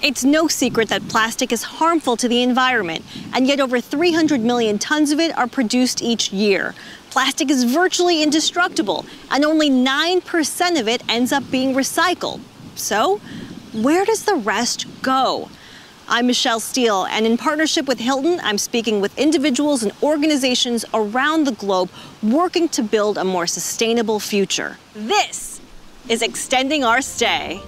It's no secret that plastic is harmful to the environment, and yet over 300 million tons of it are produced each year. Plastic is virtually indestructible, and only 9% of it ends up being recycled. So, where does the rest go? I'm Michelle Steele, and in partnership with Hilton, I'm speaking with individuals and organizations around the globe working to build a more sustainable future. This is Extending Our Stay.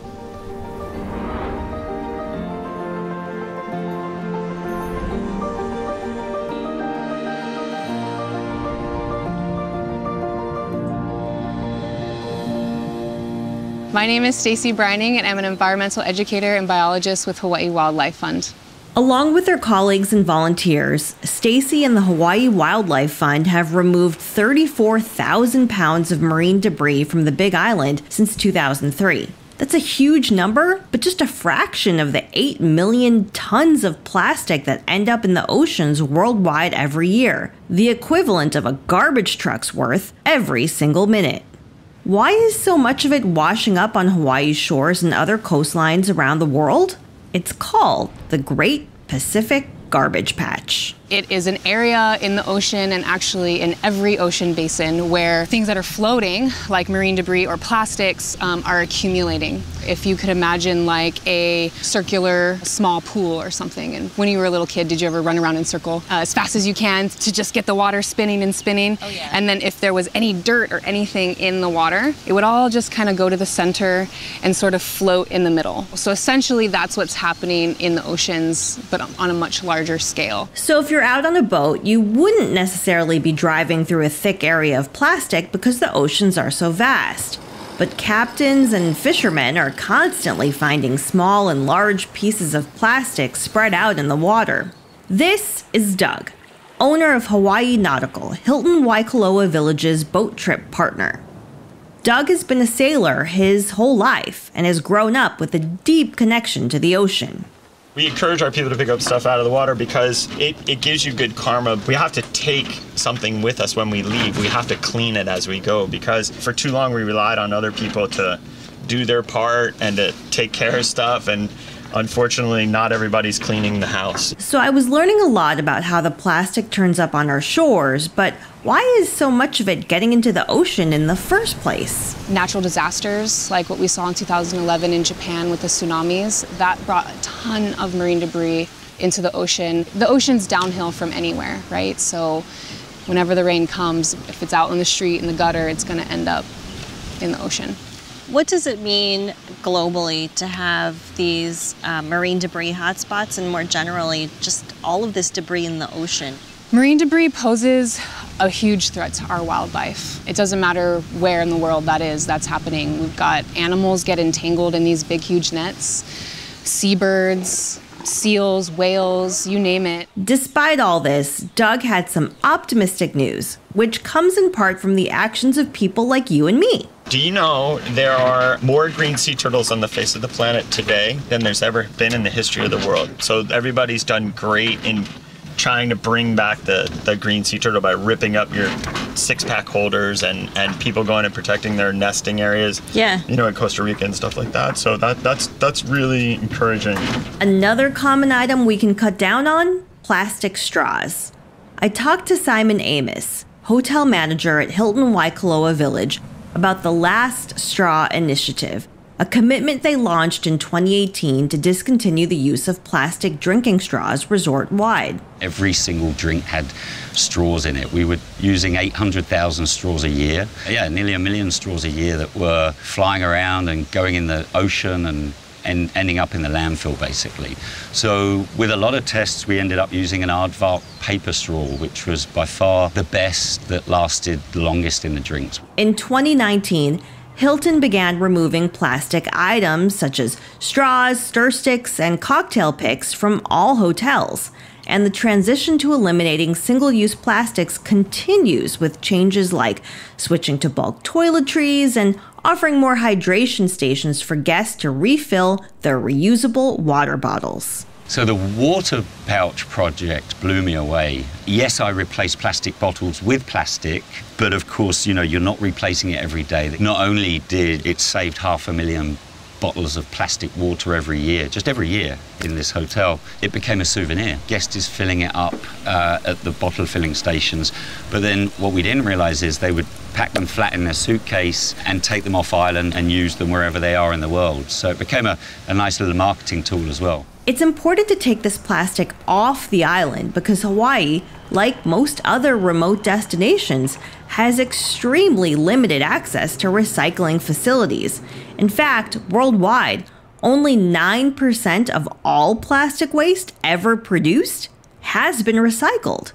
My name is Stacy Brining, and I'm an environmental educator and biologist with Hawaii Wildlife Fund. Along with their colleagues and volunteers, Stacy and the Hawaii Wildlife Fund have removed 34,000 pounds of marine debris from the Big Island since 2003. That's a huge number, but just a fraction of the 8 million tons of plastic that end up in the oceans worldwide every year, the equivalent of a garbage truck's worth every single minute. Why is so much of it washing up on Hawaii's shores and other coastlines around the world? It's called the Great Pacific Garbage Patch. It is an area in the ocean, and actually in every ocean basin, where things that are floating, like marine debris or plastics, are accumulating. If you could imagine like a circular small pool or something, and when you were a little kid, did you ever run around in a circle as fast as you can to just get the water spinning and spinning? Oh, yeah. And then if there was any dirt or anything in the water, it would all just kind of go to the center and sort of float in the middle. So essentially that's what's happening in the oceans, but on a much larger scale. So if you're out on a boat, you wouldn't necessarily be driving through a thick area of plastic because the oceans are so vast. But captains and fishermen are constantly finding small and large pieces of plastic spread out in the water. This is Doug, owner of Hawaii Nautical, Hilton Waikoloa Village's boat trip partner. Doug has been a sailor his whole life and has grown up with a deep connection to the ocean. We encourage our people to pick up stuff out of the water because it gives you good karma. We have to take something with us when we leave. We have to clean it as we go, because for too long we relied on other people to do their part and to take care of stuff, and unfortunately not everybody's cleaning the house. So I was learning a lot about how the plastic turns up on our shores, but why is so much of it getting into the ocean in the first place? Natural disasters, like what we saw in 2011 in Japan with the tsunamis, that brought a ton of marine debris into the ocean. The ocean's downhill from anywhere, right? So whenever the rain comes, if it's out in the street, in the gutter, it's gonna end up in the ocean. What does it mean globally to have these marine debris hotspots, and more generally, just all of this debris in the ocean? Marine debris poses a huge threat to our wildlife. It doesn't matter where in the world that's happening. We've got animals get entangled in these big, huge nets, seabirds, seals, whales, you name it. Despite all this, Doug had some optimistic news, which comes in part from the actions of people like you and me. Do you know there are more green sea turtles on the face of the planet today than there's ever been in the history of the world? So everybody's done great in trying to bring back the green sea turtle by ripping up your six-pack holders and people going and protecting their nesting areas. Yeah. You know, in Costa Rica and stuff like that. So that's really encouraging. Another common item we can cut down on? Plastic straws. I talked to Simon Amos, hotel manager at Hilton Waikoloa Village, about the Last Straw initiative, a commitment they launched in 2018 to discontinue the use of plastic drinking straws resort-wide. Every single drink had straws in it. We were using 800,000 straws a year. Yeah, nearly 1 million straws a year that were flying around and going in the ocean and ending up in the landfill, basically. So with a lot of tests, we ended up using an aardvark paper straw, which was by far the best, that lasted the longest in the drinks. In 2019, Hilton began removing plastic items such as straws, stir sticks, and cocktail picks from all hotels. And the transition to eliminating single-use plastics continues with changes like switching to bulk toiletries and offering more hydration stations for guests to refill their reusable water bottles. So the water pouch project blew me away. Yes, I replaced plastic bottles with plastic, but of course, you know, you're not replacing it every day. Not only did it save 500,000 bottles of plastic water every year, just every year in this hotel. It became a souvenir. Guest is filling it up at the bottle filling stations. But then what we didn't realize is they would pack them flat in their suitcase and take them off island and use them wherever they are in the world. So it became a nice little marketing tool as well. It's important to take this plastic off the island because Hawaii, like most other remote destinations, has extremely limited access to recycling facilities. In fact, worldwide, only 9% of all plastic waste ever produced has been recycled,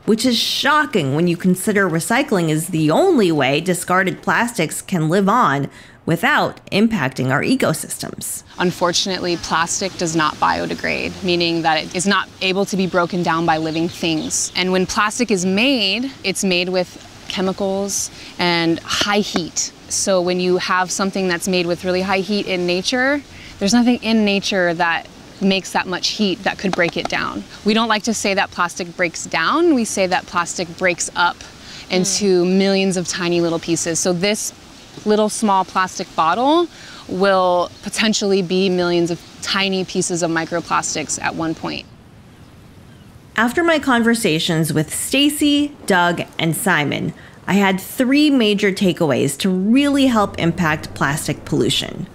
which is shocking when you consider recycling is the only way discarded plastics can live on without impacting our ecosystems. Unfortunately, plastic does not biodegrade, meaning that it is not able to be broken down by living things. And when plastic is made, it's made with chemicals and high heat. So when you have something that's made with really high heat in nature, there's nothing in nature that makes that much heat that could break it down. We don't like to say that plastic breaks down, we say that plastic breaks up into millions of tiny little pieces. So this little small plastic bottle will potentially be millions of tiny pieces of microplastics at one point. After my conversations with Stacy, Doug, and Simon, I had 3 major takeaways to really help impact plastic pollution.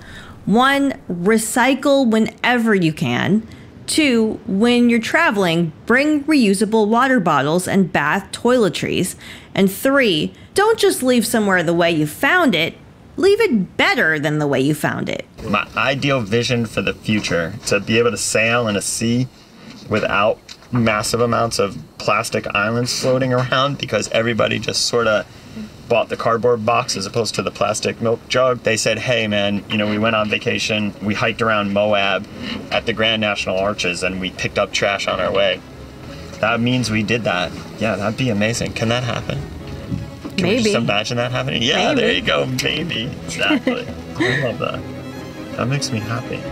1, recycle whenever you can. 2, when you're traveling, bring reusable water bottles and bath toiletries. And 3, don't just leave somewhere the way you found it, leave it better than the way you found it. My ideal vision for the future, to be able to sail in a sea without massive amounts of plastic islands floating around because everybody just sort of bought the cardboard box as opposed to the plastic milk jug. They said, hey man, we went on vacation, we hiked around Moab at the Grand National Arches and we picked up trash on our way. That means we did that. Yeah, that'd be amazing. Can that happen? Can we just imagine that happening? Yeah, maybe. There you go, maybe. Exactly. I love that. That makes me happy.